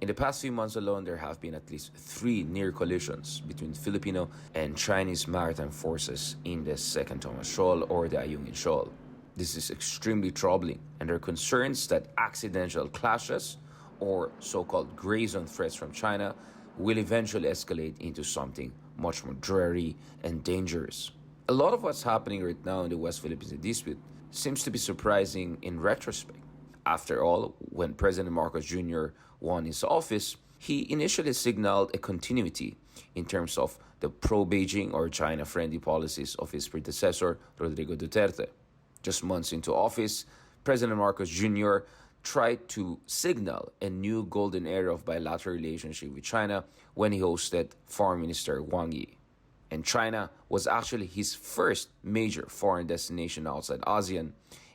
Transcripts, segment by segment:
In the past few months alone, there have been at least 3 near collisions between Filipino and Chinese maritime forces in the Second Thomas Shoal or the Ayungin Shoal. This is extremely troubling, and there are concerns that accidental clashes or so called gray zone threats from China will eventually escalate into something much more dreary and dangerous. A lot of what's happening right now in the West Philippines dispute seems to be surprising in retrospect. After all, when President Marcos Jr. won his office, he initially signaled a continuity in terms of the pro Beijing or China friendly policies of his predecessor, Rodrigo Duterte. Just months into office, President Marcos Jr. tried to signal a new golden era of bilateral relationship with China when he hosted Foreign Minister Wang Yi. And China was actually his first major foreign destination outside ASEAN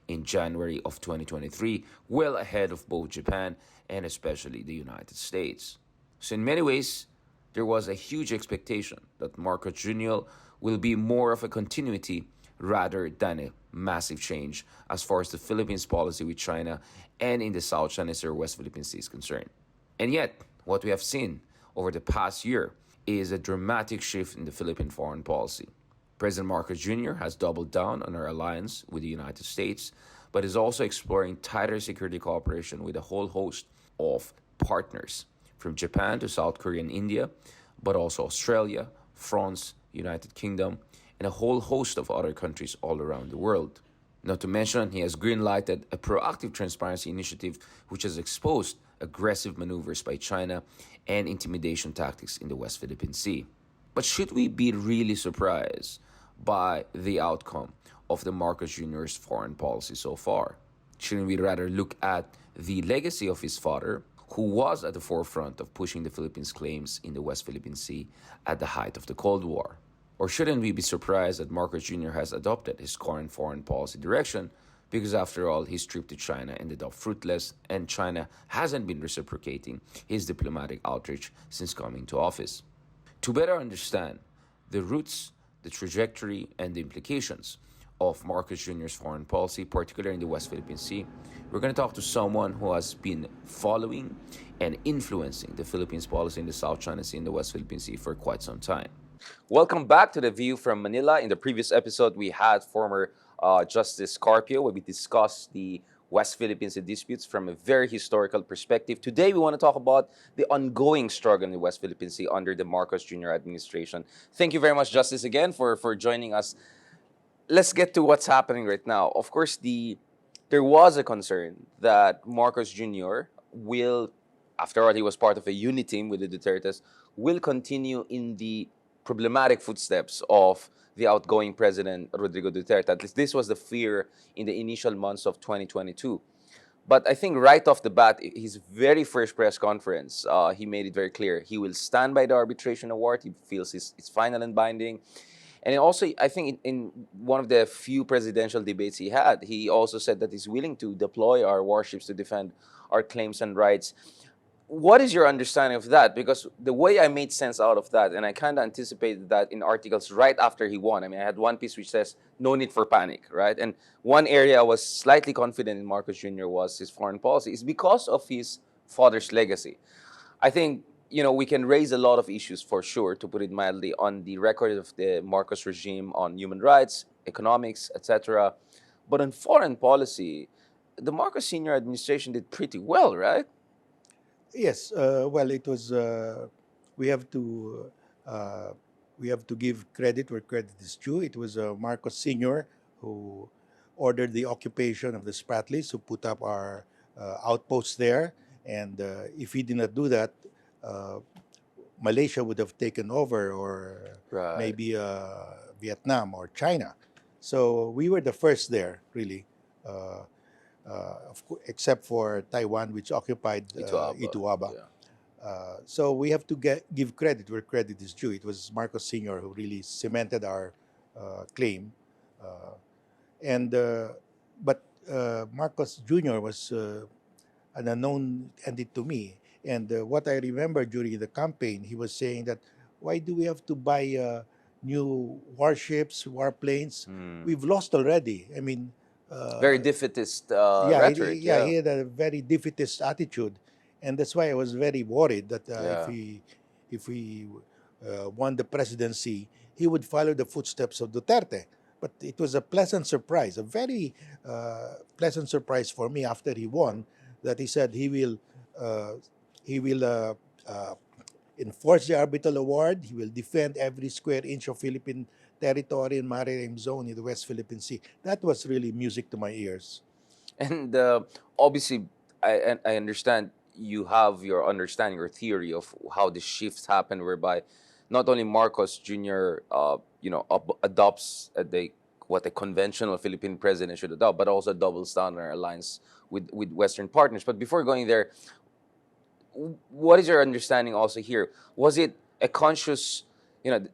in January of 2023, well ahead of both Japan and especially the United States. So in many ways, there was a huge expectation that Marcos Jr. will be more of a continuity rather than a massive change as far as the Philippines policy with China and in the South China Sea or West Philippine Sea is concerned. And yet, what we have seen over the past year is a dramatic shift in the Philippine foreign policy. President Marcos Jr. has doubled down on our alliance with the United States, but is also exploring tighter security cooperation with a whole host of partners, from Japan to South Korea and India, but also Australia, France, United Kingdom, and a whole host of other countries all around the world. Not to mention, he has green-lighted a proactive transparency initiative which has exposed aggressive maneuvers by China and intimidation tactics in the West Philippine Sea. But should we be really surprised by the outcome of the Marcos Jr.'s foreign policy so far? Shouldn't we rather look at the legacy of his father, who was at the forefront of pushing the Philippines' claims in the West Philippine Sea at the height of the Cold War? Or shouldn't we be surprised that Marcos Jr. has adopted his current foreign policy direction because, after all, his trip to China ended up fruitless and China hasn't been reciprocating his diplomatic outreach since coming to office? To better understand the roots, the trajectory, and the implications of Marcos Jr.'s foreign policy, particularly in the West Philippine Sea, we're going to talk to someone who has been following and influencing the Philippines policy in the South China Sea and the West Philippine Sea for quite some time. Welcome back to The View from Manila. In the previous episode, we had former Justice Carpio, where we discussed the West Philippines disputes from a very historical perspective. Today, we want to talk about the ongoing struggle in the West Philippine Sea under the Marcos Jr. administration. Thank you very much, Justice, again, for joining us. Let's get to what's happening right now. Of course, there was a concern that Marcos Jr. will, after all, he was part of a unit team with the Dutertes, will continue in the problematic footsteps of the outgoing President Rodrigo Duterte. At least this was the fear in the initial months of 2022. But I think right off the bat, his very first press conference, he made it very clear. He will stand by the arbitration award. He feels it's final and binding. And also, I think in one of the few presidential debates he also said that he's willing to deploy our warships to defend our claims and rights. What is your understanding of that? Because the way I made sense out of that, and I kind of anticipated that in articles right after he won. I mean, I had one piece which says, no need for panic, right? And one area I was slightly confident in Marcos Jr. was his foreign policy. It's because of his father's legacy. I think, we can raise a lot of issues for sure, to put it mildly, on the record of the Marcos regime on human rights, economics, etc. But on foreign policy, the Marcos Sr. administration did pretty well, right? Yes, well, it was. We have to give credit where credit is due. It was Marcos Senior who ordered the occupation of the Spratlys, who put up our outposts there. And if he did not do that, Malaysia would have taken over, or Right. maybe Vietnam or China. So we were the first there, really. Except for Taiwan, which occupied Ituaba. Yeah. So we have to give credit where credit is due. It was Marcos Sr. who really cemented our claim. But Marcos Jr. was an unknown entity to me. And what I remember during the campaign, he was saying that, why do we have to buy new warships, warplanes? We've lost already. I mean, Very defeatist yeah, rhetoric. he had a very defeatist attitude. and that's why I was very worried that Yeah. if he won the presidency, he would follow the footsteps of Duterte. But it was a pleasant surprise, a very pleasant surprise for me after he won, that he said uh, he will uh, enforce the arbitral award. He will defend every square inch of Philippine territory and maritime zone in the West Philippine Sea. That was really music to my ears. And obviously, I understand you have your understanding or theory of how the shifts happen, whereby not only Marcos Jr. Adopts the what a conventional Philippine president should adopt, but also doubles down on our alliance with Western partners. But before going there, what is your understanding also here? Was it a conscious,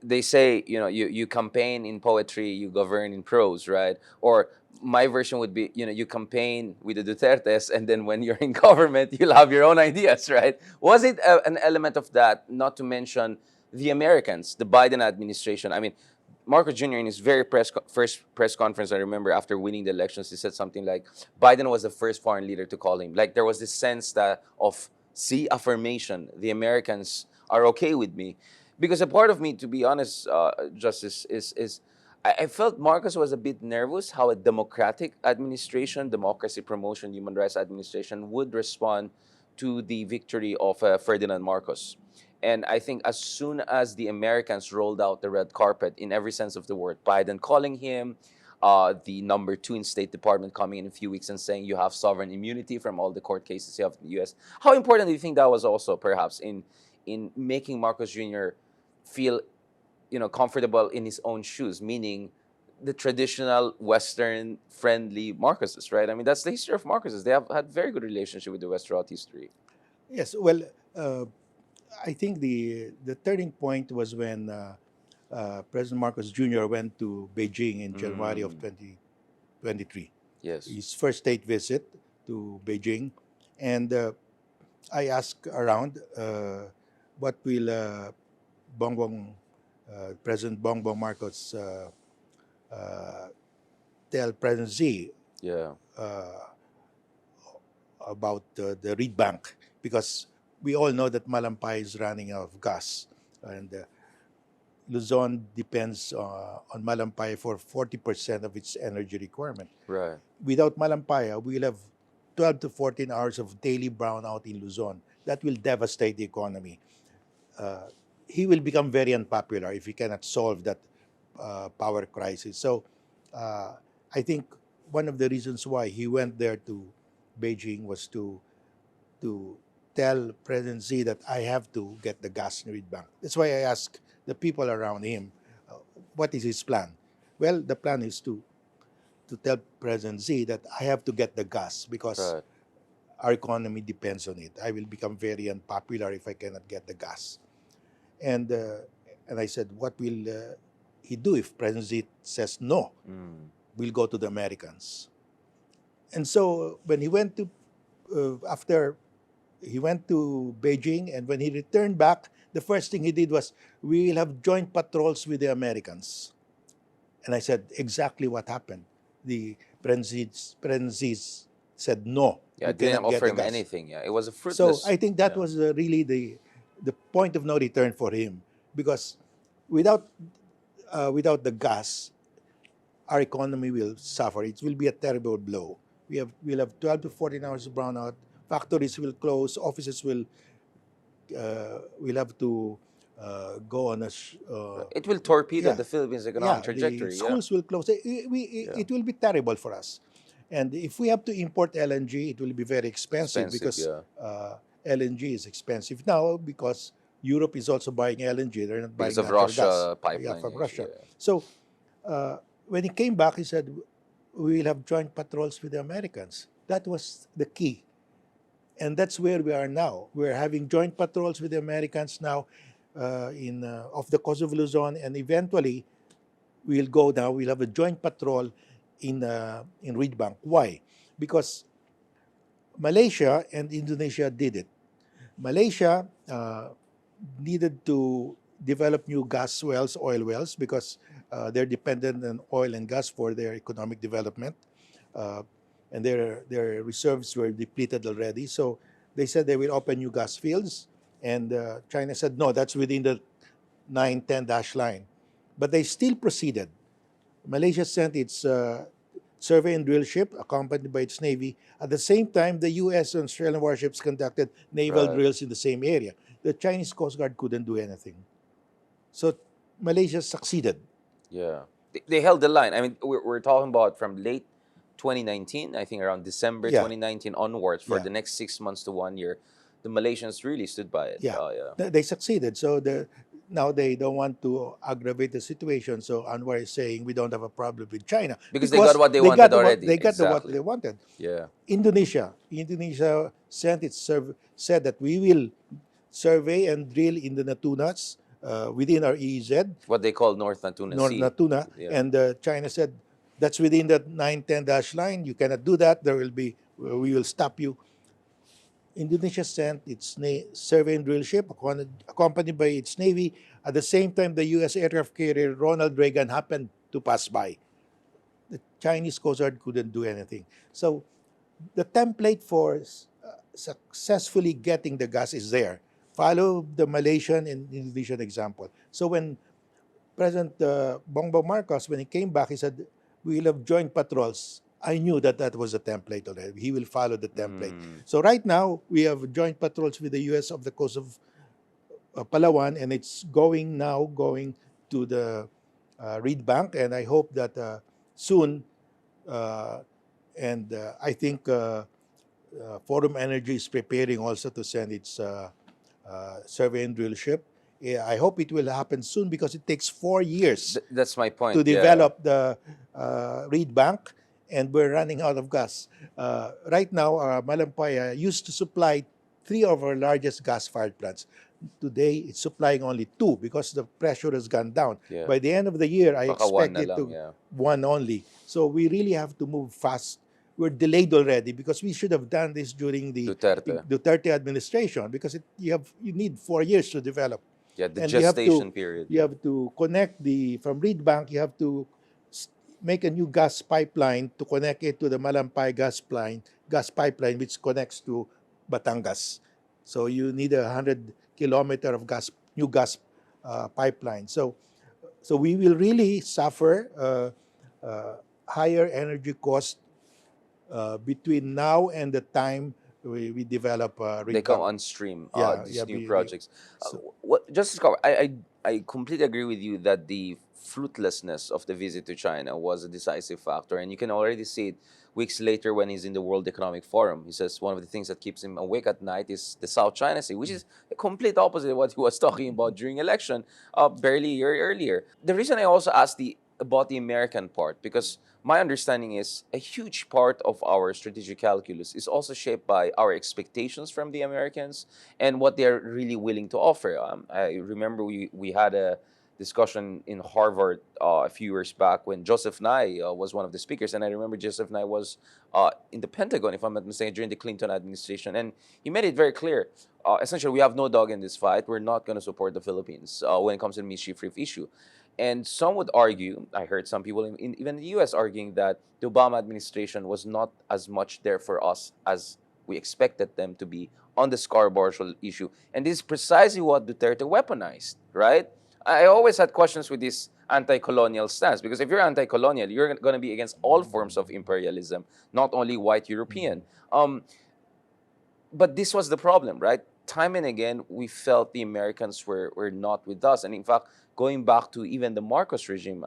they say, you campaign in poetry, you govern in prose, right? Or my version would be, you campaign with the Dutertes, and then when you're in government, you'll have your own ideas, right? Was it an element of that, not to mention the Americans, the Biden administration? I mean, Marcos Jr. in his first press conference, I remember after winning the elections, he said something like, Biden was the first foreign leader to call him. Like there was this sense that of see affirmation. The Americans are okay with me, because a part of me, to be honest, Justice, is I felt Marcos was a bit nervous how a democratic administration, democracy promotion, human rights administration would respond to the victory of Ferdinand Marcos. And I think as soon as the Americans rolled out the red carpet in every sense of the word, Biden calling him, the number two in State Department coming in a few weeks and saying you have sovereign immunity from all the court cases you have in the U.S. How important do you think that was also, perhaps, in making Marcos Jr. feel, comfortable in his own shoes, meaning the traditional Western friendly Marcoses, right? I mean, that's the history of Marcoses. They have had very good relationship with the West throughout history. Yes, well, uh, I think the turning point was when President Marcos Jr. went to Beijing in January of Mm, 2023. yes. His first state visit to Beijing, and I asked around what will Bongbong, President Bongbong Marcos uh, tell President Xi Yeah. uh, about the reed bank, because we all know that Malampay is running out of gas, and Luzon depends on Malampaya for 40% of its energy requirement. Right. Without Malampaya, we'll have 12 to 14 hours of daily brownout in Luzon. That will devastate the economy. Uh, he will become very unpopular if he cannot solve that power crisis. So uh, I think one of the reasons why he went there to Beijing was to tell President Xi that I have to get the gas in Reed Bank. That's why I asked the people around him, what is his plan? Well, the plan is to tell President Xi that I have to get the gas because Right. our economy depends on it. I will become very unpopular if I cannot get the gas. And and I said, what will he do if President Xi says no? Mm. We'll go to the Americans. And so when he went to after he went to Beijing, and when he returned back, the first thing he did was, we will have joint patrols with the Americans. And I said, exactly what happened. The Prenzis said, no, Yeah, you didn't cannot get offer the him gas. anything. Yeah, it was a So fruitless. I think that Yeah. was really the point of no return for him, because without without the gas, our economy will suffer. It will be a terrible blow. We'll have 12 to 14 hours of brownout. Factories will close. Offices will have to go on It will torpedo yeah, the Philippines' economic yeah, the trajectory. Yeah. schools will close. Yeah. It will be terrible for us. And if we have to import LNG, it will be very expensive Expensive. because Yeah. LNG is expensive now, because Europe is also buying LNG. They're not Because buying of natural gas, Russia yeah, pipeline from issue. Russia. Yeah. So when he came back, he said, we will have joint patrols with the Americans. That was the key. And that's where we are now. We're having joint patrols with the Americans now in off the coast of Luzon, and eventually we'll go now. We'll have a joint patrol in Reed Bank. Why? Because Malaysia and Indonesia did it. Malaysia needed to develop new gas wells, oil wells, because they're dependent on oil and gas for their economic development, uh, and their reserves were depleted already. So They said they will open new gas fields, and China said no, that's within the 910 dash line. But they still proceeded. Malaysia sent its survey and drill ship accompanied by its navy. At the same time, the US and Australian warships conducted naval Right. drills in the same area. The Chinese Coast Guard couldn't do anything. So Malaysia succeeded. Yeah. They held the line. I mean, we're talking about from late 2019, I think around December Yeah, 2019 onwards, for yeah, the next 6 months to 1 year, the Malaysians really stood by it. yeah. Yeah. They succeeded. So now they don't want to aggravate the situation. So Anwar is saying we don't have a problem with China Because they got because what they they wanted got what already. what Exactly. they wanted. Yeah. Indonesia sent its said that we will survey and drill in the Natunas within our EEZ, What they call North Natuna North Sea. Natuna, Yeah. and China said that's within the 910 dash line. You cannot do that. There will be we will stop you. Indonesia sent its survey and drill ship accompanied by its navy. At the same time, the U.S. aircraft carrier Ronald Reagan happened to pass by. The Chinese Coast Guard couldn't do anything. So the template for successfully getting the gas is there. Follow the Malaysian and Indonesian example. So when President Bongbong Marcos, when he came back, he said, we will have joint patrols. I knew that that was a template already. He will follow the template. So right now, we have joint patrols with the U.S. of the coast of Palawan, and it's going to the Reed Bank, and I hope that soon, uh, and I think Forum Energy is preparing also to send its survey and drill ship. Yeah, I hope it will happen soon because it takes 4 years That's my point. to develop the Reed Bank, and we're running out of gas. Right now, Malampaya used to supply 3 of our largest gas-fired plants. Today, it's supplying only 2 because the pressure has gone down. Yeah. By the end of the year, I Baka one expect na it lang, to yeah. 1 only. So we really have to move fast. We're delayed already because we should have done this during the Duterte. administration because you need 4 years to develop. Yeah, the And gestation period. you have to connect from Reed Bank, you have to make a new gas pipeline to connect it to the Malampay gas pipeline, which connects to Batangas. So you need 100 kilometer of new gas pipeline. So we will really suffer higher energy cost between now and the time we develop They come Reed on stream, Yeah, these new we projects. so, Justice Carver, I completely agree with you that the fruitlessness of the visit to China was a decisive factor, and you can already see it weeks later when he's in the World Economic Forum. He says one of the things that keeps him awake at night is the South China Sea, which is the complete opposite of what he was talking about during election barely a year earlier. The reason I also asked about the American part, because my understanding is a huge part of our strategic calculus is also shaped by our expectations from the Americans and what they're really willing to offer. I remember we had a discussion in Harvard a few years back when Joseph Nye was one of the speakers, and I remember Joseph Nye was in the Pentagon, if I'm not mistaken, during the Clinton administration, and he made it very clear. Essentially, we have no dog in this fight. We're not going to support the Philippines when it comes to the mischief issue. And some would argue, I heard some people even in the US arguing that the Obama administration was not as much there for us as we expected them to be on the Scarborough Shoal issue. And this is precisely what Duterte weaponized, right? I always had questions with this anti-colonial stance, because if you're anti-colonial, you're going to be against all forms of imperialism, not only white European. But this was the problem, right? Time and again, we felt the Americans were not with us. And in fact, going back to even the Marcos regime,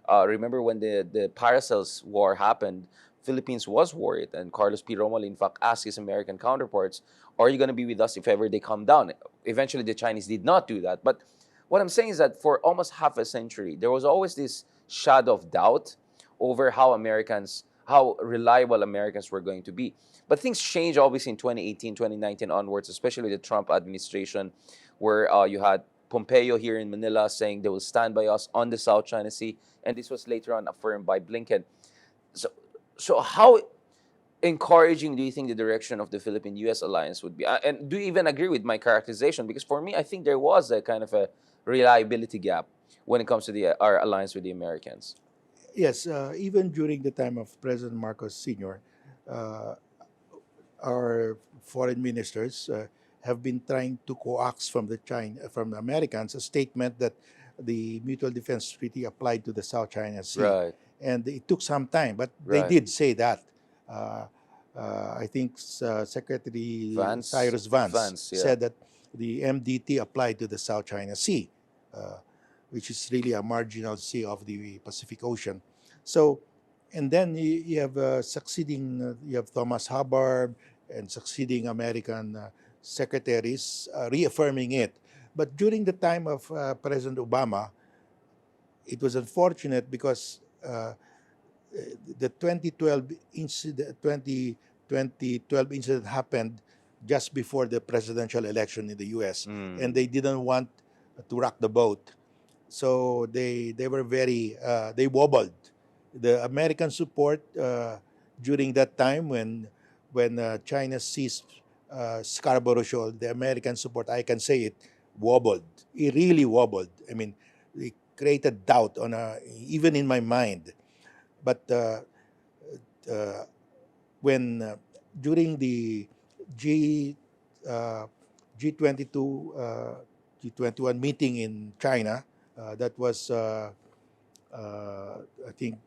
remember when the Paracels War happened, Philippines was worried. And Carlos P. Romuald, in fact, asked his American counterparts, are you going to be with us if ever they come down? Eventually, the Chinese did not do that. But what I'm saying is that for almost half a century, there was always this shadow of doubt over how reliable Americans were going to be. But things changed obviously in 2018, 2019 onwards, especially with the Trump administration, where you had Pompeo here in Manila saying they will stand by us on the South China Sea, and this was later on affirmed by Blinken. So, so how encouraging do you think the direction of the Philippine-U.S. alliance would be? And do you even agree with my characterization? Because for me, I think there was a kind of a reliability gap when it comes to our alliance with the Americans. Yes, even during the time of President Marcos Sr., uh, our foreign ministers have been trying to coax from the Americans a statement that the Mutual Defense Treaty applied to the South China Sea, Right. and it took some time, but they Right. did say that. Uh, I think Secretary Vance. Cyrus Vance Vance. Yeah. said that the MDT applied to the South China Sea, uh, which is really a marginal sea of the Pacific Ocean. So, and then you have you have Thomas Hubbard and succeeding American secretaries reaffirming it. But during the time of President Obama, it was unfortunate because the 2012 incident happened just before the presidential election in the US, and Mm. they didn't want to rock the boat. So they were very they wobbled. The American support during that time when China seized Scarborough Shoal, the American support, I can say it, wobbled. It really wobbled. I mean, it created doubt on even in my mind. But uh, when during the G uh, G22 G21 meeting in China, that was I think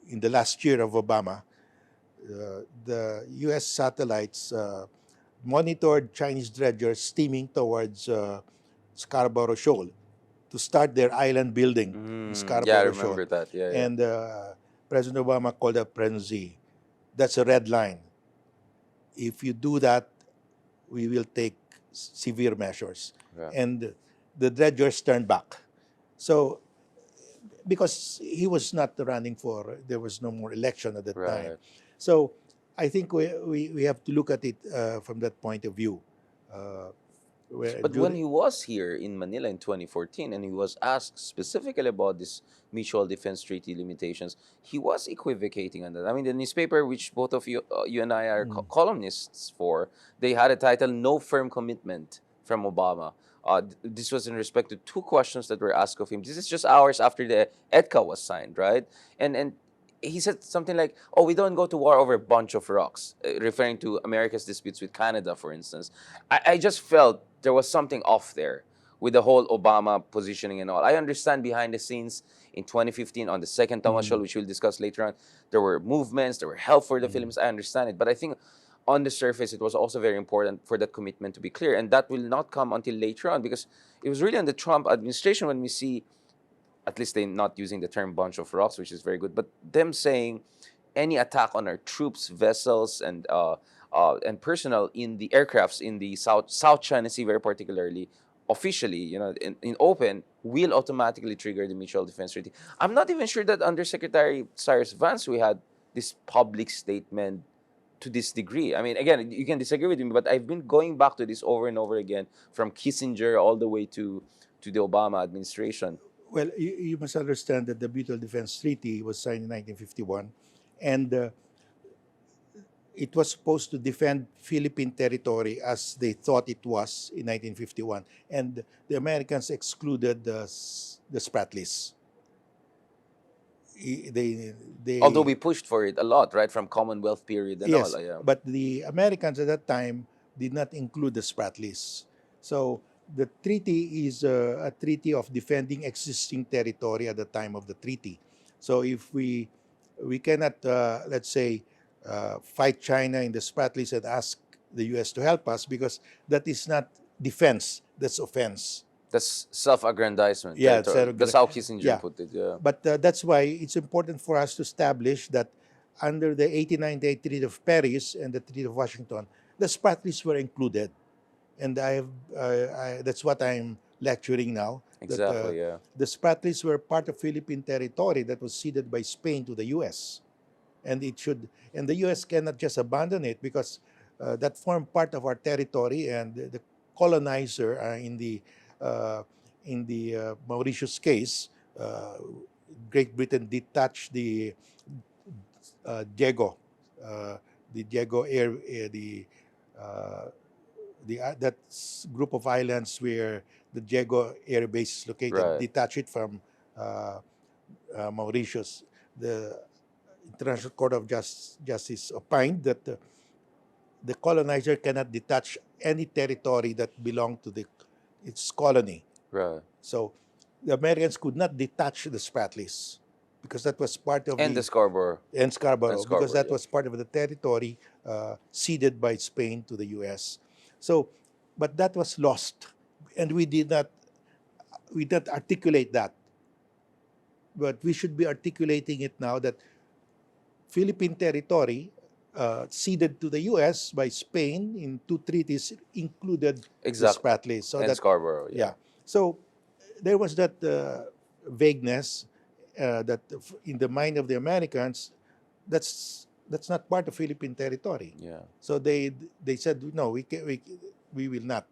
in the last year of Obama, the U.S. satellites monitored Chinese dredgers steaming towards Scarborough Shoal to start their island building in Mm. Yeah, I Scarborough Shoal. remember that. Yeah. Yeah. And President Obama called up President, that's a red line. If you do that, we will take severe measures. Yeah. And the dredgers turned back. So, because he was not running for, there was no more election at that time. Right. So, I think we have to look at it from that point of view. Uh, where But when during, he was here in Manila in 2014 and he was asked specifically about this mutual defense treaty limitations, he was equivocating on that. I mean, the newspaper, which both of you, you and I are columnists for, they had a title "No Firm Commitment" from Obama. This was in respect to two questions that were asked of him. This is just hours after the EDCA was signed, right? And he said something like, "Oh, we don't go to war over a bunch of rocks," referring to America's disputes with Canada, for instance. I just felt there was something off there with the whole Obama positioning and all. I understand behind the scenes in 2015 on the second Thomas Show, which we'll discuss later on, there were movements, there were help for the Philippines. I understand it, but I think on the surface, it was also very important for that commitment to be clear, and that will not come until later on because it was really on the Trump administration when we see at least they're not using the term bunch of rocks, which is very good, but them saying any attack on our troops, vessels, and personnel in the aircrafts in the South China Sea, very particularly, officially, in open, will automatically trigger the mutual defense treaty. I'm not even sure that under Secretary Cyrus Vance we had this public statement to this degree. I mean, again, you can disagree with me, but I've been going back to this over and over again, from Kissinger all the way to the Obama administration. well, you must understand that the Mutual Defense Treaty was signed in 1951, and it was supposed to defend Philippine territory as they thought it was in 1951, and the Americans excluded the Spratlys. Although They we pushed for it a lot, right, from Commonwealth period and all. Yes, Yeah. but the Americans at that time did not include the Spratlys. So the treaty is a treaty of defending existing territory at the time of the treaty. So if we cannot, let's say, fight China in the Spratlys and ask the U.S. to help us, because that is not defense, that's offense. That's self-aggrandizement. Yeah, That's how Kissinger yeah. put it. Yeah. But that's why it's important for us to establish that under the 1898 Treaty of Paris and the Treaty of Washington, the Spratlys were included. And that's what I'm lecturing now. That Exactly. Yeah. the Spratlys were part of Philippine territory that was ceded by Spain to the U.S. And the U.S. cannot just abandon it, because that formed part of our territory, and the colonizer uh, in the Mauritius case, uh, Great Britain detached Diego, the Diego air, uh, that group of islands where the Diego Air Base is located, Right. detach it from uh, Mauritius. The International Court of Justice opined that the colonizer cannot detach any territory that belonged to its colony. Right. So the Americans could not detach the Spratlys because that was part of And the the Scarborough. and And Scarborough because Scarborough, that yeah. was part of the territory ceded by Spain to the U.S. So, but that was lost, and we did not articulate that. But we should be articulating it now that Philippine territory ceded to the U.S. by Spain in two treaties included the Exactly. Spratlys. So And that, Scarborough, yeah. yeah. So there was that vagueness that in the mind of the Americans, that's not part of Philippine territory. Yeah. So they said no, we will not.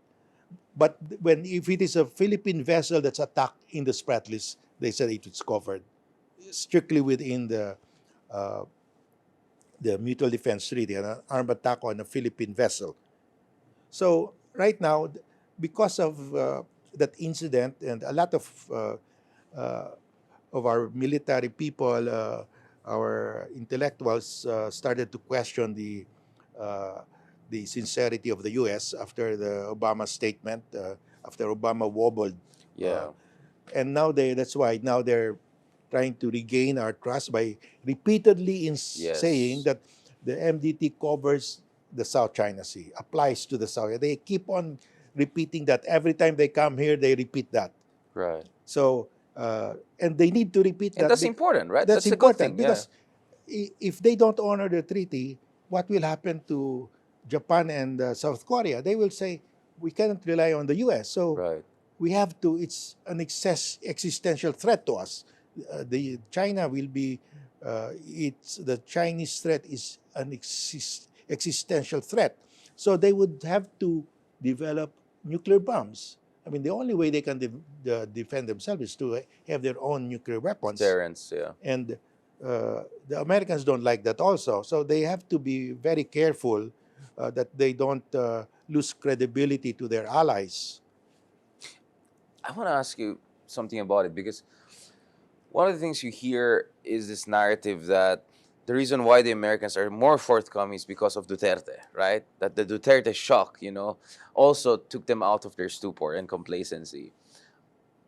But when if it is a Philippine vessel that's attacked in the Spratlys, they said it is covered strictly within uh, the Mutual Defense Treaty, an armed attack on a Philippine vessel. So right now, because of that incident and a lot uh, of our military people, our intellectuals started to question uh, the sincerity of the U.S. after the Obama statement, after Obama wobbled, uh, Yeah. and now that's why now they're trying to regain our trust by repeatedly saying Yes. that the MDT covers the South China Sea, applies to the South. They keep on repeating that every time they come here. They repeat that. Right. So, and they need to repeat And that. that's important, right? That's That's a good important thing, yeah. because if they don't honor the treaty, what will happen to Japan and South Korea? They will say, we cannot rely on the US. So Right. we have to, it's an existential threat to us. The China will be, the Chinese threat is an existential threat. So they would have to develop nuclear bombs. I mean, the only way they can defend themselves is to have their own nuclear weapons. Deterrence, yeah. And the Americans don't like that also. So they have to be very careful that they don't lose credibility to their allies. I want to ask you something about it because one of the things you hear is this narrative that the reason why the Americans are more forthcoming is because of Duterte, right? That the Duterte shock, also took them out of their stupor and complacency.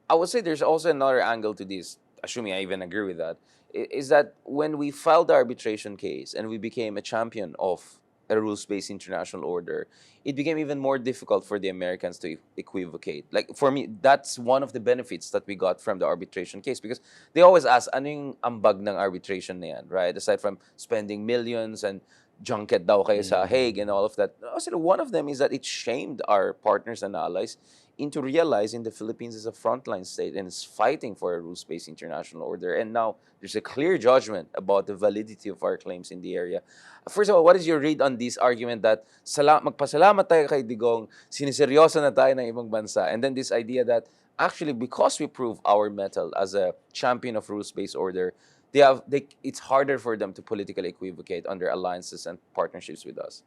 I would say there's also another angle to this, assuming I even agree with that, is that when we filed the arbitration case and we became a champion of a rules-based international order, it became even more difficult for the Americans to equivocate. Like for me, that's one of the benefits that we got from the arbitration case because they always ask, ano yung ambag ng arbitration na yan, right? Aside from spending millions and junket daw kayo sa Hague and all of that. Also, one of them is that it shamed our partners and allies into realizing the Philippines is a frontline state and is fighting for a rules-based international order. And now there's a clear judgment about the validity of our claims in the area. First of all, what is your read on this argument that magpasalamat tayo kay Digong, siniseryoso na tayo ng ibang bansa, and then this idea that actually because we prove our mettle as a champion of rules-based order, it's harder for them to politically equivocate under alliances and partnerships with us.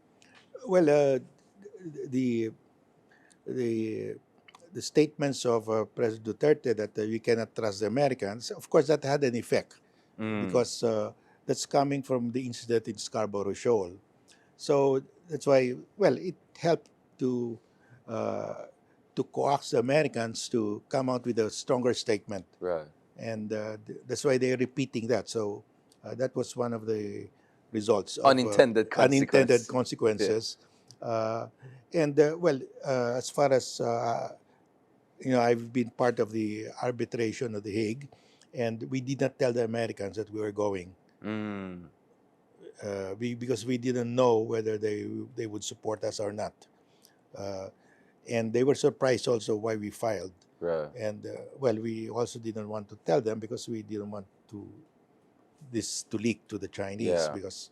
Well, the the the statements of President Duterte that we cannot trust the Americans, of course, that had an effect because that's coming from the incident in Scarborough Shoal. So that's why, well, it helped to uh, to coax the Americans to come out with a stronger statement, Right. and that's why they're repeating that. So that was one of the results of Unintended unintended consequence. Yeah. consequences. Uh, and well, as far as I've been part of the arbitration of the Hague, and we did not tell the Americans that we were going Mm. because we didn't know whether they would support us or not. Uh, and they were surprised also why we filed. Right. And well, we also didn't want to tell them because we didn't want this to leak to the Chinese Yeah. because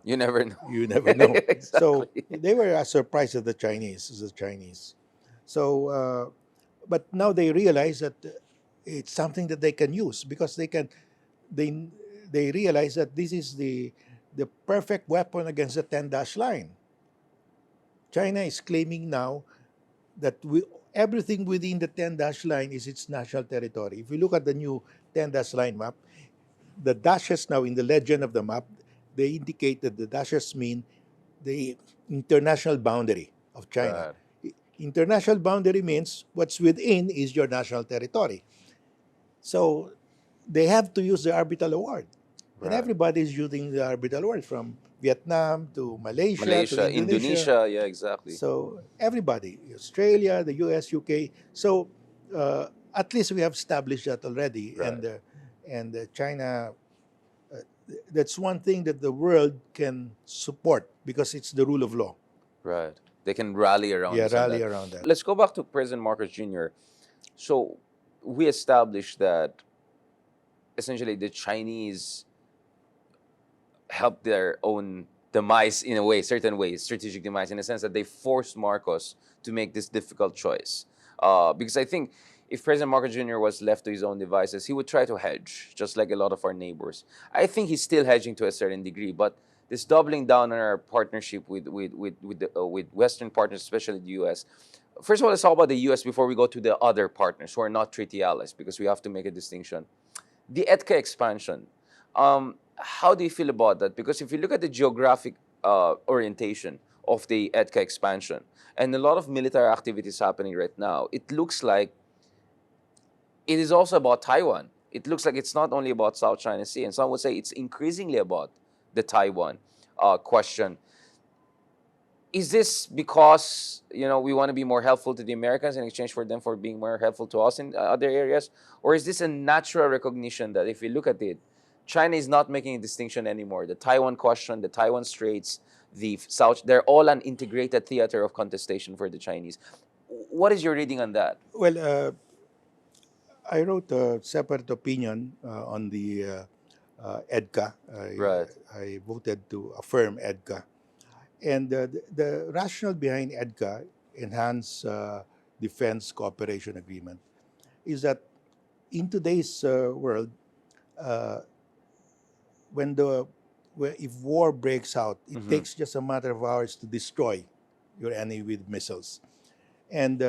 You never know. you never know. So Exactly. they were as surprised as the Chinese. So, but now they realize that it's something that they can use because they they realize that this is the perfect weapon against the 10-dash line. China is claiming now that everything within the 10-dash line is its national territory. If you look at the new 10-dash line map, the dashes now in the legend of the map, they indicate that the dashes mean the international boundary of China. Right. International boundary means what's within is your national territory. So they have to use the arbitral award. And Right. everybody is using the arbitral award from Vietnam to Malaysia to Malaysia, Indonesia. Indonesia, yeah, exactly. So everybody, Australia, the US, UK. So at least we have established that already. Right. And China, uh, that's one thing that the world can support because it's the rule of law. Right. They can rally around Yeah, this and rally that. around that. Let's go back to President Marcos Jr. So we established that essentially the Chinese helped their own demise in a way, certain ways, strategic demise, in a sense that they forced Marcos to make this difficult choice. Because I think if President Marcos Jr. was left to his own devices, he would try to hedge, just like a lot of our neighbors. I think he's still hedging to a certain degree, but this doubling down on our partnership with Western partners, especially the U.S. First of all, let's talk about the U.S. before we go to the other partners who are not treaty allies, because we have to make a distinction. The EDCA expansion. How do you feel about that? Because if you look at the geographic orientation of the EDCA expansion and a lot of military activities happening right now, it looks like it is also about Taiwan. It looks like it's not only about South China Sea, and some would say it's increasingly about the Taiwan question. Is this because we want to be more helpful to the Americans in exchange for them for being more helpful to us in other areas, or is this a natural recognition that if you look at it, China is not making a distinction anymore? The Taiwan question, the Taiwan Straits, the South, they're all an integrated theater of contestation for the Chinese. What is your reading on that? Well, I wrote a separate opinion on the EDCA. Right. I voted to affirm EDCA. And the rationale behind EDCA, Enhanced Defense Cooperation Agreement, is that in today's world, uh, when if war breaks out, it Mm-hmm. takes just a matter of hours to destroy your enemy with missiles. And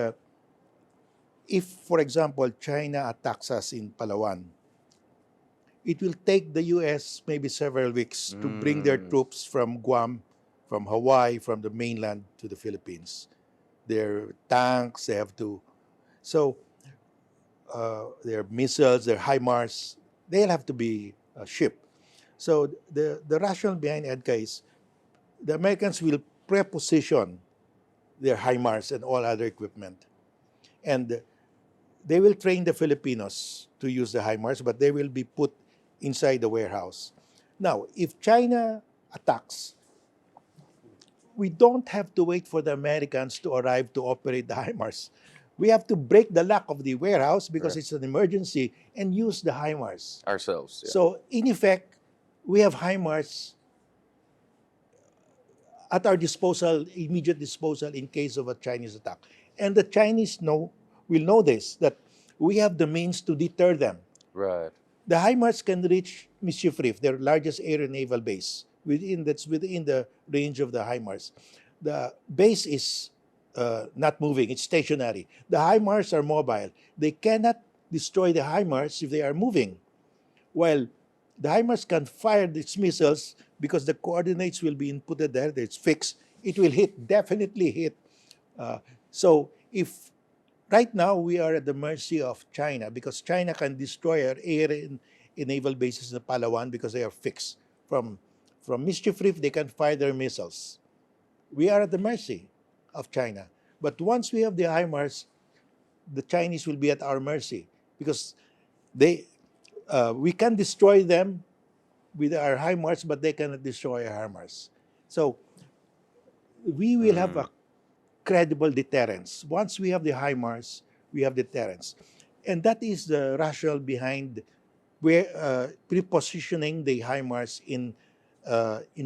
if, for example, China attacks us in Palawan, it will take the U.S. maybe several weeks to bring their Mm. troops from Guam, from Hawaii, from the mainland to the Philippines. Their tanks, they have to. So their missiles, their HIMARS, they'll have to be shipped. So the rationale behind EDCA is the Americans will preposition their HIMARS and all other equipment. And they will train the Filipinos to use the HIMARS, but they will be put inside the warehouse. Now, if China attacks, we don't have to wait for the Americans to arrive to operate the HIMARS. We have to break the lock of the warehouse because Right. it's an emergency and use the HIMARS. Ourselves, yeah. So, in effect, we have HIMARS at our disposal, immediate disposal in case of a Chinese attack. And the Chinese will know this, that we have the means to deter them. Right. The HIMARS can reach Mischief Reef, their largest air and naval base, that's within the range of the HIMARS. The base is not moving, it's stationary. The HIMARS are mobile. They cannot destroy the HIMARS if they are moving. While the HIMARS can fire its missiles because the coordinates will be inputted there, it's fixed. It will definitely hit. So if right now we are at the mercy of China because China can destroy our air and naval bases in Palawan because they are fixed. From Mischief Reef, they can fire their missiles. We are at the mercy of China. But once we have the HIMARS, the Chinese will be at our mercy because we can destroy them with our HIMARS, but they cannot destroy our HIMARS. So we will have a credible deterrence. Once we have the HIMARS, we have deterrence. And that is the rationale behind prepositioning the HIMARS in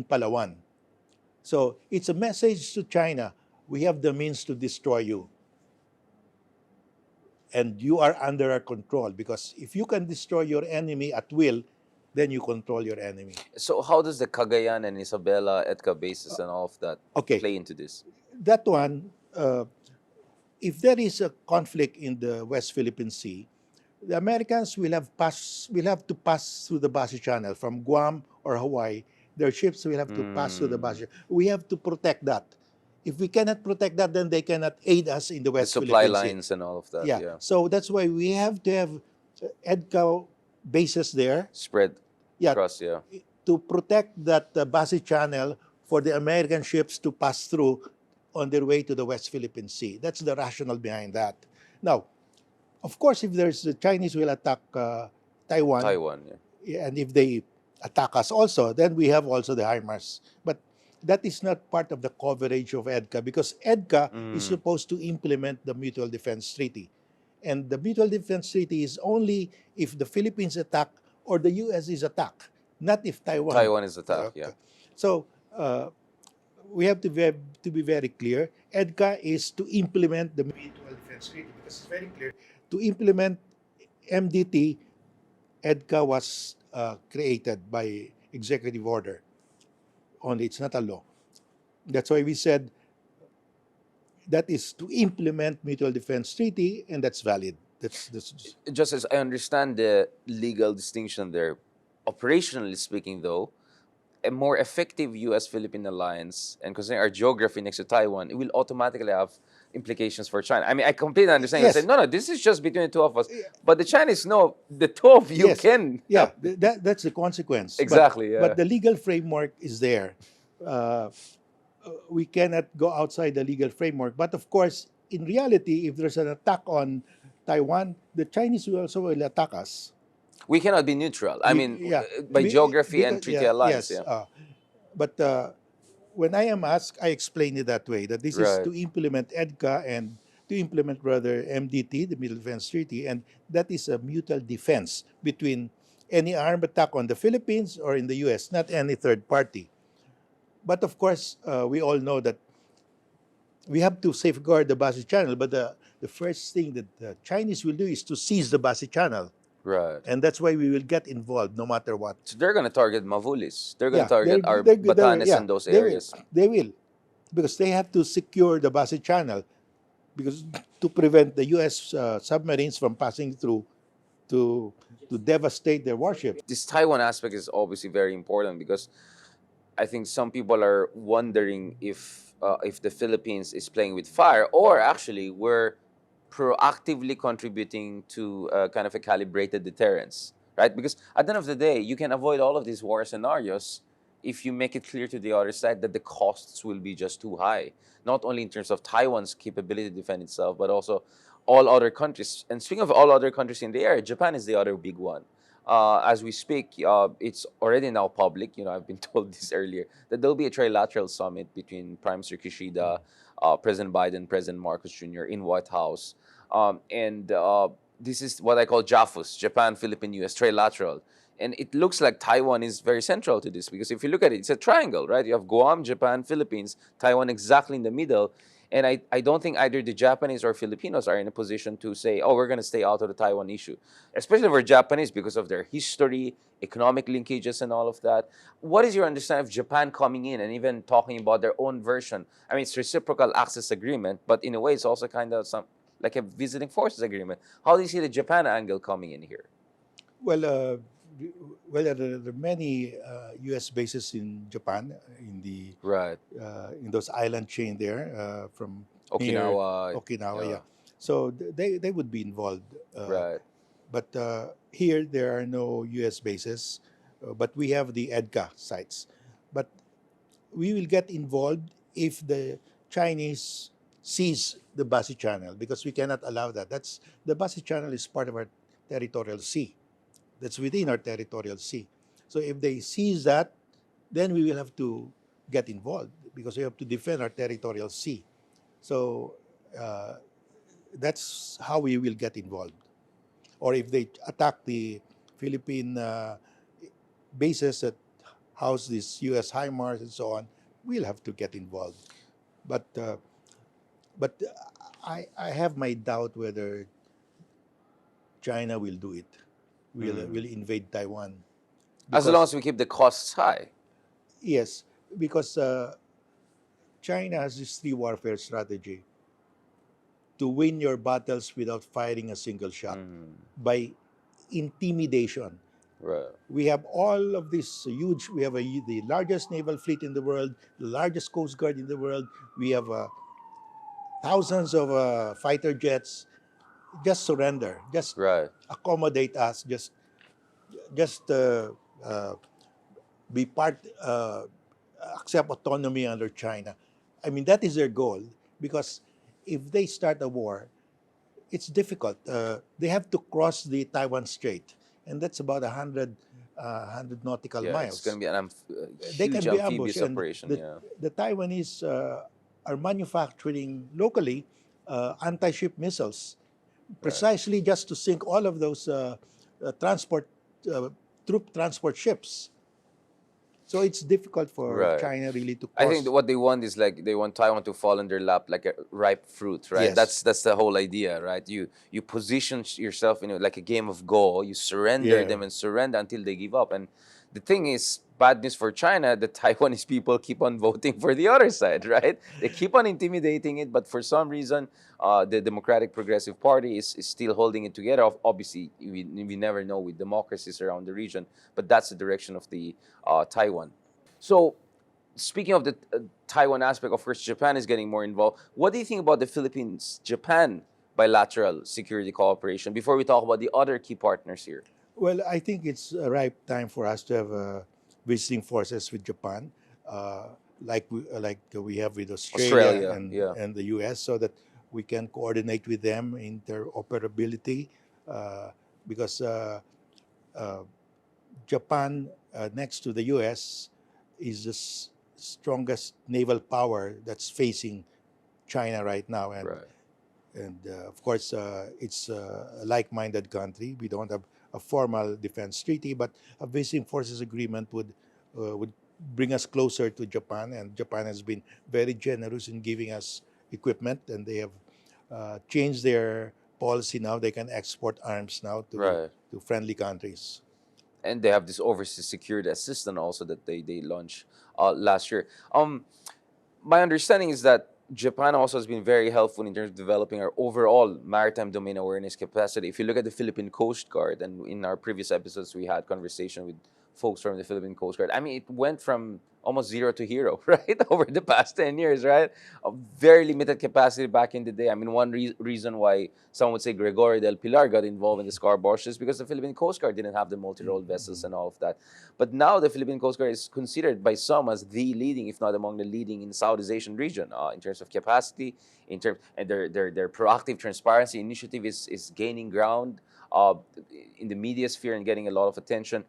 Palawan. So it's a message to China, we have the means to destroy you. And you are under our control because if you can destroy your enemy at will, then you control your enemy. So how does the Cagayan and Isabela EDCA bases and all of that Okay, play into this? that one, if there is a conflict in the West Philippine Sea, the Americans will have to pass through the Basi Channel from Guam or Hawaii Their ships will have to pass through the Basque. We have to protect that. If we cannot protect that, then they cannot aid us in the The West supply Philippine Sea. lines and all of that, Yeah. yeah. So that's why we have to have EDCA bases there. Spread Yeah, across, yeah. to protect that Basi Channel for the American ships to pass through on their way to the West Philippine Sea. That's the rationale behind that. Now, of course, if there's the Chinese will attack Taiwan, Taiwan, yeah. and if they attack us also, then we have also the HIMARS. But that is not part of the coverage of EDCA because EDCA is supposed to implement the Mutual Defense Treaty. And the Mutual Defense Treaty is only if the Philippines attack or the US is attacked, not if Taiwan. Taiwan is attacked, yeah. So we have to be very clear. EDCA is to implement the Mutual Defense Treaty because it's very clear. To implement MDT, EDCA was created by executive order. Only it's not a law. That's why we said that is to implement Mutual Defense Treaty, and that's valid. That's Just as I understand the legal distinction there, operationally speaking, though, a more effective U.S.-Philippine alliance, and considering our geography next to Taiwan, it will automatically have implications for China. I mean, I completely understand. Yes. You say, no, this is just between the two of us. But the Chinese know the two of you yes. can. Yeah, that's the consequence. Exactly, But, yeah. but the legal framework is there. We cannot go outside the legal framework. But of course, in reality, if there's an attack on Taiwan, the Chinese will also will attack us. We cannot be neutral. I mean, Yeah, by geography and because- treaty alliance, yes. yeah. But when I am asked, I explain it that way, that this is Right. to implement EDCA and to implement rather MDT, the Middle Defense Treaty, and that is a mutual defense between any armed attack on the Philippines or in the US, not any third party. But of course, we all know that we have to safeguard the Basi Channel, but the first thing that the Chinese will do is to seize the Basi Channel. Right. And that's why we will get involved no matter what. So they're going to target Mavulis. They're going to target our they're- Batanes yeah, and those they will. areas. They will. Because they have to secure the Basi Channel because to prevent the U.S. Submarines from passing through to devastate their warship. This Taiwan aspect is obviously very important because I think some people are wondering if the Philippines is playing with fire or actually we're proactively contributing to kind of a calibrated deterrence, right? Because at the end of the day, you can avoid all of these war scenarios if you make it clear to the other side that the costs will be just too high, not only in terms of Taiwan's capability to defend itself, but also all other countries. And speaking of all other countries in the area, Japan is the other big one. As we speak, it's already now public. You know, I've been told this earlier that there'll be a trilateral summit between Prime Minister Kishida, President Biden, President Marcos Jr. in White House, and this is what I call JAFUS, Japan, Philippine, U.S. trilateral. And it looks like Taiwan is very central to this because if you look at it, it's a triangle, right? You have Guam, Japan, Philippines, Taiwan exactly in the middle. And I don't think either the Japanese or Filipinos are in a position to say, oh, we're going to stay out of the Taiwan issue, especially for Japanese because of their history, economic linkages, and all of that. What is your understanding of Japan coming in and even talking about their own version? I mean, it's reciprocal access agreement, but in a way, it's also kind of some like a visiting forces agreement. How do you see the Japan angle coming in here? Well, there are many U.S. bases in Japan, Right. in those island chain there from near Okinawa. Okinawa, yeah. yeah. So they would be involved. Right. But here there are no U.S. bases, but we have the EDCA sites. But we will get involved if the Chinese seize the Basi Channel because we cannot allow that. The Basi Channel is part of our territorial sea. That's within our territorial sea. So if they seize that, then we will have to get involved because we have to defend our territorial sea. So that's how we will get involved. Or if they attack the Philippine bases that house these U.S. HIMARS and so on, we'll have to get involved. But I have my doubt whether China will do it. Will invade Taiwan. As long as we keep the costs high. Yes, because China has this three warfare strategy to win your battles without firing a single shot by intimidation. Right. We have all of this huge. We have the largest naval fleet in the world, the largest coast guard in the world. We have thousands of fighter jets. Just surrender. Just Right. accommodate us. Just uh, be part. Accept autonomy under China. I mean, that is their goal because if they start a war, it's difficult. They have to cross the Taiwan Strait, and that's about 100 nautical Yeah, it's gonna miles. be an They huge can be ambushed, amphibious and operation. Yeah. the Taiwanese are manufacturing locally anti-ship missiles, Right. precisely just to sink all of those transport uh, troop transport ships. So it's difficult for Right. China really to I think that cross. what they want is like they want Taiwan to fall in their lap like a ripe fruit, right? Yes. That's the whole idea, right? You position yourself in like a game of Go. You surrender Yeah. them and surrender until they give up. And the thing is, bad news for China. The Taiwanese people keep on voting for the other side, right? They keep on intimidating it, but for some reason, the Democratic Progressive Party is still holding it together. Obviously, we never know with democracies around the region, but that's the direction of the Taiwan. So speaking of the Taiwan aspect, of course, Japan is getting more involved. What do you think about the Philippines Japan bilateral security cooperation before we talk about the other key partners here? Well, I think it's a ripe time for us to have visiting forces with Japan, like we have with Australia Australia, and yeah. the U.S., so that we can coordinate with them in interoperability, because uh, Japan, next to the U.S., is the strongest naval power that's facing China right now, Right. and of course, it's a like-minded country. We don't have a formal defense treaty, but a visiting forces agreement would bring us closer to Japan. And Japan has been very generous in giving us equipment, and they have changed their policy now. They can export arms now Right. to friendly countries. And they have this overseas security assistant also that they launched last year. My understanding is that Japan also has been very helpful in terms of developing our overall maritime domain awareness capacity. If you look at the Philippine Coast Guard, and in our previous episodes, we had conversation with folks from the Philippine Coast Guard. I mean, it went from almost zero to hero, right, over the past 10 years, right? A very limited capacity back in the day. I mean, one reason why some would say Gregorio del Pilar got involved in the Scarborough is because the Philippine Coast Guard didn't have the multi-role vessels and all of that. But now the Philippine Coast Guard is considered by some as the leading, if not among the leading, in Southeast Asian region in terms of capacity, in terms and their proactive transparency initiative is gaining ground uh, in the media sphere and getting a lot of attention.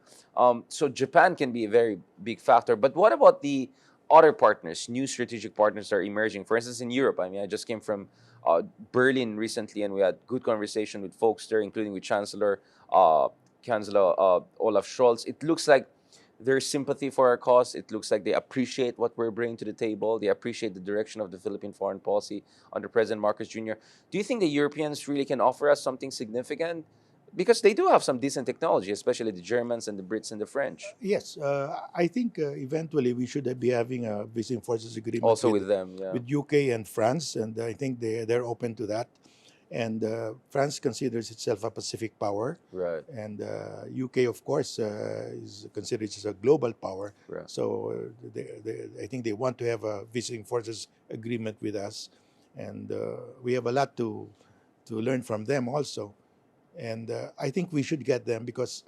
So Japan can be a very big factor. But what about the other partners, new strategic partners that are emerging? For instance, in Europe, I mean, I just came from Berlin recently, and we had good conversation with folks there, including with uh, Chancellor Olaf Scholz. It looks like there's sympathy for our cause. It looks like they appreciate what we're bringing to the table. They appreciate the direction of the Philippine foreign policy under President Marcos Jr. Do you think the Europeans really can offer us something significant? Because they do have some decent technology, especially the Germans and the Brits and the French. Yes, I think eventually we should be having a visiting forces agreement Also with them, yeah. with UK and France, and I think they're open to that. And France considers itself a Pacific power, Right, and UK, of course, is considered as a global power. right. So I think they want to have a visiting forces agreement with us, and we have a lot to learn from them also. And I think we should get them because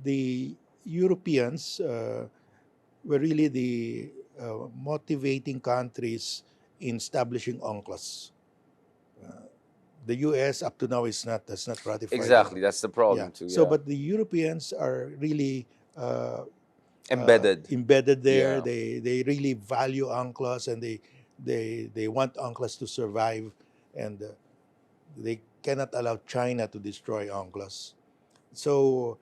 the Europeans were really the motivating countries in establishing UNCLOS. The U.S. up to now is not ratified. Exactly, that's the Yeah. problem too, So, yeah. but the Europeans are really Embedded. embedded there. Yeah. They really value UNCLOS, and they want UNCLOS to survive, and they cannot allow China to destroy UNCLOS. So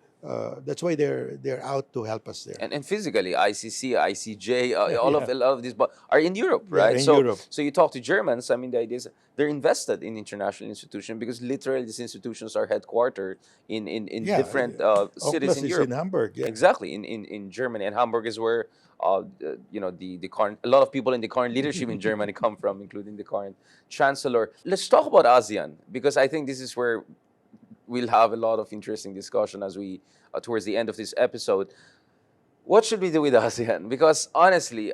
that's why they're out to help us there. And physically, ICC, ICJ, all of Yeah, a lot of these, but are in Europe, yeah, right? in So Europe. so you talk to Germans. I mean, the idea is they're invested in international institutions because literally these institutions are headquartered in Yeah, different cities UNCLOS in is Europe. in Hamburg. Yeah, Exactly, in Germany, and Hamburg is where the current a lot of people in the current leadership in Germany come from, including the current chancellor. Let's talk about ASEAN because I think this is where we'll have a lot of interesting discussion as we towards the end of this episode. What should we do with ASEAN? Because honestly,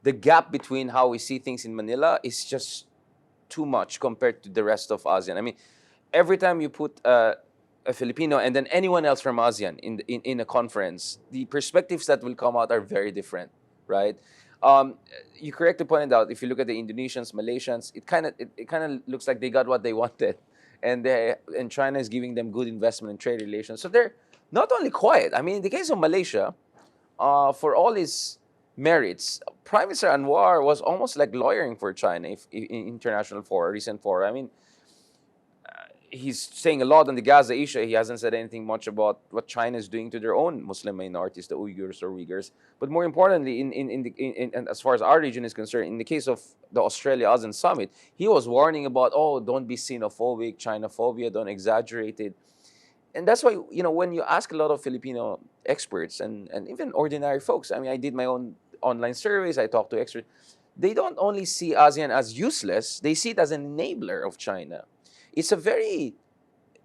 the gap between how we see things in Manila is just too much compared to the rest of ASEAN. I mean, every time you put a Filipino and then anyone else from ASEAN in a conference, the perspectives that will come out are very different, right? You correctly pointed out, if you look at the Indonesians, Malaysians, it kind of looks like they got what they wanted, and China is giving them good investment and trade relations. So they're not only quiet. I mean, in the case of Malaysia, for all his merits, Prime Minister Anwar was almost like lawyering for China in international fora, recent fora. I mean, he's saying a lot on the Gaza issue. He hasn't said anything much about what China is doing to their own Muslim minorities, the Uyghurs. But more importantly, and as far as our region is concerned, in the case of the Australia-ASEAN summit, he was warning about, oh, don't be xenophobic, Chinophobia, don't exaggerate it. And that's why, when you ask a lot of Filipino experts and even ordinary folks, I mean, I did my own online surveys, I talked to experts, they don't only see ASEAN as useless, they see it as an enabler of China. It's a very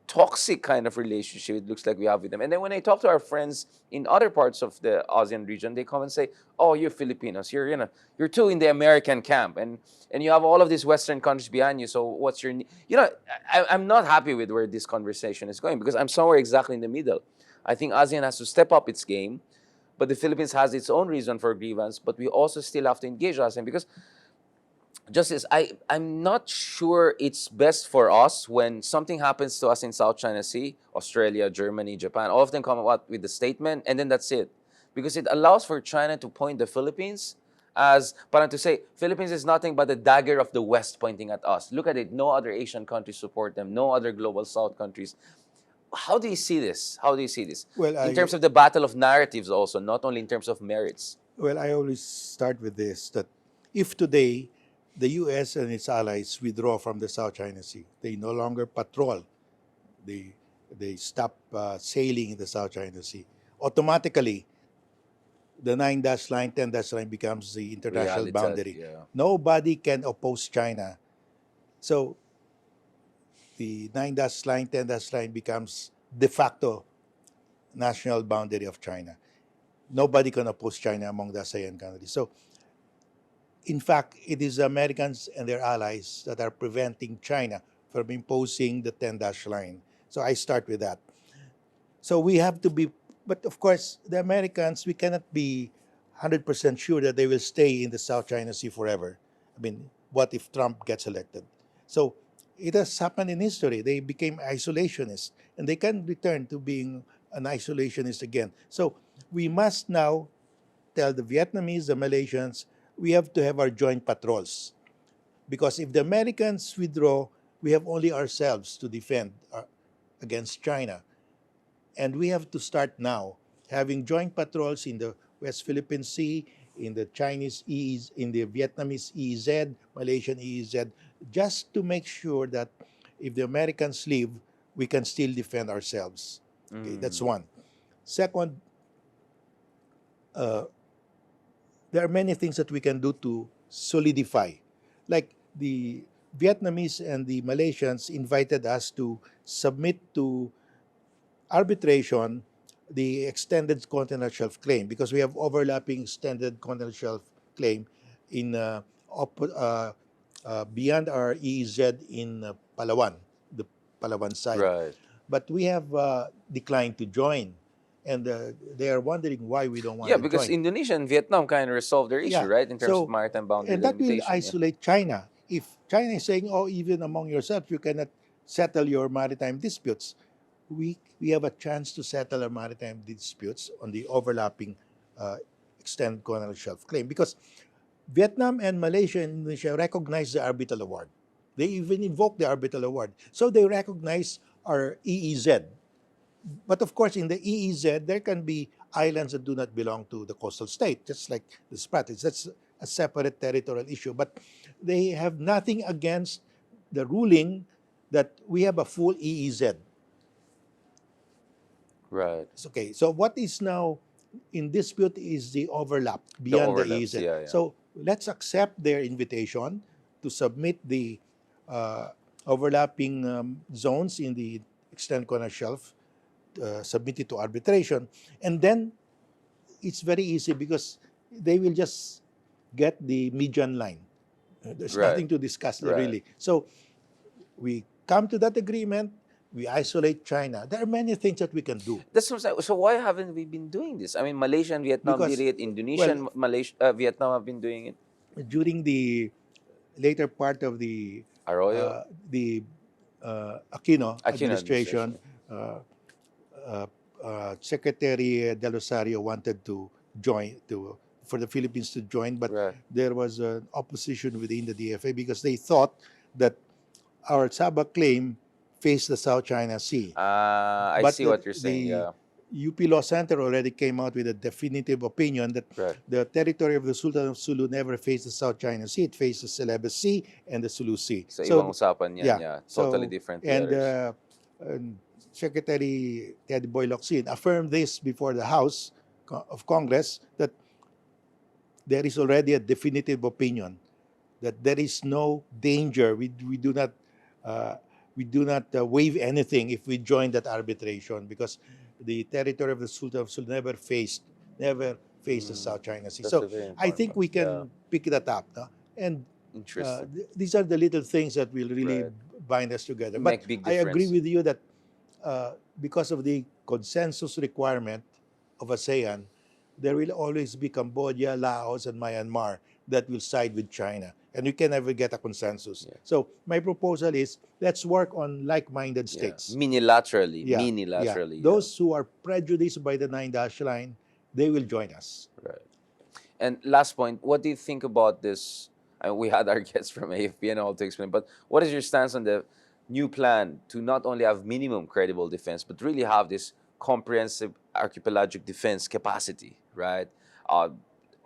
toxic kind of relationship it looks like we have with them. And then when I talk to our friends in other parts of the ASEAN region, they come and say, "Oh, you're Filipinos. You're too in the American camp, and you have all of these Western countries behind you. So what's your I'm not happy with where this conversation is going because I'm somewhere exactly in the middle. I think ASEAN has to step up its game, but the Philippines has its own reason for grievance. But we also still have to engage ASEAN because Justice, I'm not sure it's best for us when something happens to us in South China Sea, Australia, Germany, Japan, all of them come out with the statement, and then that's it. Because it allows for China to point the Philippines as, parang to say, Philippines is nothing but the dagger of the West pointing at us. Look at it, no other Asian countries support them, no other global South countries. How do you see this? How do you see this? Well, In I terms of the battle of narratives also, not only in terms of merits. well, I always start with this that if today the U.S. and its allies withdraw from the South China Sea, they no longer patrol, they they stop sailing in the South China Sea. Automatically, the 9 dash line, 10 dash line becomes the international Realidad, boundary. yeah. Nobody can oppose China. So the 9 dash line, 10 dash line becomes de facto national boundary of China. Nobody can oppose China among the ASEAN countries. So, in fact, it is the Americans and their allies that are preventing China from imposing the 10 dash line. So I start with that. So we have to be, but of course, the Americans, we cannot be 100% sure that they will stay in the South China Sea forever. I mean, what if Trump gets elected? So it has happened in history. They became isolationists and they can return to being an isolationist again. So we must now tell the Vietnamese, the Malaysians, we have to have our joint patrols. Because if the Americans withdraw, we have only ourselves to defend against China. And we have to start now having joint patrols in the West Philippine Sea, in the Chinese EEZ, in the Vietnamese EEZ, Malaysian EEZ, just to make sure that if the Americans leave, we can still defend ourselves. Okay, that's one. Second, there are many things that we can do to solidify. Like the Vietnamese and the Malaysians invited us to submit to arbitration the extended continental shelf claim because we have overlapping extended continental shelf claim in beyond our EEZ in Palawan, the Palawan side. Right. But we have declined to join, and they are wondering why we don't want Yeah, to because join. Indonesia and Vietnam kind of resolved their issue, Yeah. right, in terms of So, maritime boundary and that will delimitation. Yeah. isolate China. If China is saying, oh, even among yourselves, you cannot settle your maritime disputes, we have a chance to settle our maritime disputes on the overlapping extended continental shelf claim because Vietnam and Malaysia and Indonesia recognize the arbitral award. They even invoke the arbitral award. So they recognize our EEZ. But of course, in the EEZ, there can be islands that do not belong to the coastal state, just like the Spratlys. That's a separate territorial issue. But they have nothing against the ruling that we have a full EEZ. Right. It's okay. So what is now in dispute is the overlap The beyond the overlaps, EEZ. yeah, yeah. So let's accept their invitation to submit the overlapping zones in the extended corner shelf submitted to arbitration. And then it's very easy because they will just get the median line. There's Right. nothing to discuss there Right. really. So we come to that agreement, we isolate China. There are many things that we can do That's what I'm saying. So why haven't we been doing this? I mean, Malaysia and Vietnam did because, it. Indonesia well, and Malaysia, Vietnam have been doing it. during the later part of Arroyo, uh, the Aquino Aquino administration, administration. uh, Secretary Del Rosario wanted to join for the Philippines to join, but Right. there was an opposition within the DFA because they thought that our Sabah claim faced the South China Sea. I But see what you're saying. the Yeah. UP Law Center already came out with a definitive opinion that Right. the territory of the Sultan of Sulu never faced the South China Sea. It faced the Celebes Sea and the Sulu Sea. So ibang usapan yan. Yeah. Yeah. Totally So, different and letters. Secretary Ted Boy Locsin affirmed this before the House of Congress that there is already a definitive opinion that there is no danger. We do not waive anything if we join that arbitration because the territory of the Sultan of Sulu never faced the South China Sea. That's So a very I important think one. we Yeah. can pick that up, no? And Interesting. these are the little things that will really Right. bind us together. But Make big I agree difference. with you that because of the consensus requirement of ASEAN, there will always be Cambodia, Laos, and Myanmar that will side with China. And we can never get a consensus. Yeah. So my proposal is let's work on like-minded Yeah. states. Minilaterally. Yeah, Minilaterally. Those who are prejudiced by the nine dash line, they will join us. Right. And last point, what do you think about this? We had our guests from AFP and all to explain, but what is your stance on the new plan to not only have minimum credible defense, but really have this comprehensive archipelagic defense capacity, right?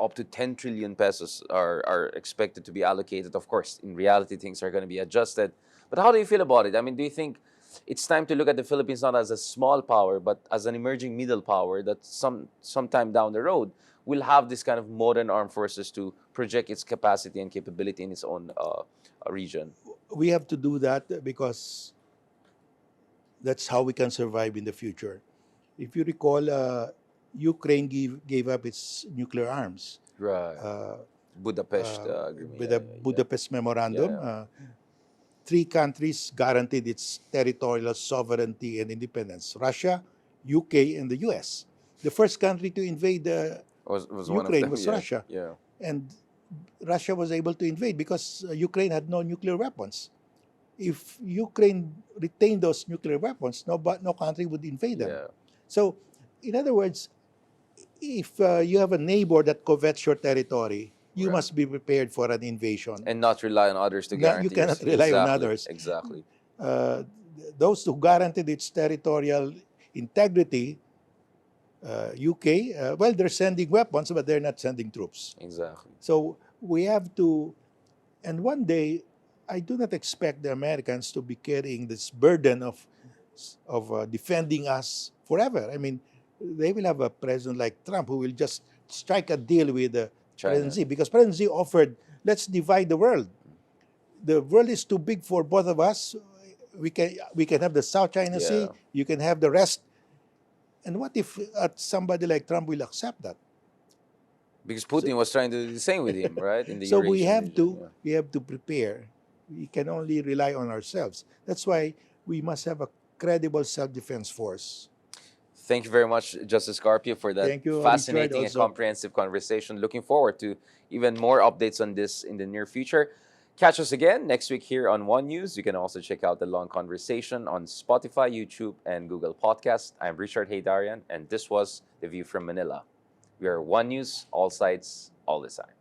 Up to 10 trillion pesos are expected to be allocated. Of course, in reality, things are going to be adjusted. But how do you feel about it? I mean, do you think it's time to look at the Philippines not as a small power, but as an emerging middle power that sometime down the road will have this kind of modern armed forces to project its capacity and capability in its own region? We have to do that because that's how we can survive in the future. If you recall, Ukraine gave up its nuclear arms. Right. Budapest agreement. With Yeah, the yeah, yeah. Budapest Memorandum. Yeah, Three countries guaranteed its territorial sovereignty and independence: Russia, UK, and the US. The first country to invade was one of Ukraine them. was Yeah. Russia. Yeah. And Russia was able to invade because Ukraine had no nuclear weapons. If Ukraine retained those nuclear weapons, no country would invade them. Yeah. So, in other words, if you have a neighbor that covets your territory, you Right. must be prepared for an invasion. And not rely on others to You guarantee cannot your- rely on Exactly, others. Exactly. Uh, those who guaranteed its territorial integrity, UK, well, they're sending weapons, but they're not sending troops. Exactly. So we have to, and one day, I do not expect the Americans to be carrying this burden of defending us forever. I mean, they will have a president like Trump who will just strike a deal with China. President Xi, because President Xi offered, let's divide the world. The world is too big for both of us. We can have the South China Sea. Yeah. You can have the rest. And what if somebody like Trump will accept that? Because Putin was trying to do the same with him, right? In the So we Eurasian have region, to yeah. we have to prepare. We can only rely on ourselves. That's why we must have a credible self-defense force. Thank you very much, Justice Carpio, for that Thank you, fascinating Richard, and also. comprehensive conversation. Looking forward to even more updates on this in the near future. Catch us again next week here on One News. You can also check out the long conversation on Spotify, YouTube, and Google Podcast. I'm Richard Heydarian, and this was The View from Manila. We are One News, all sides, all the time.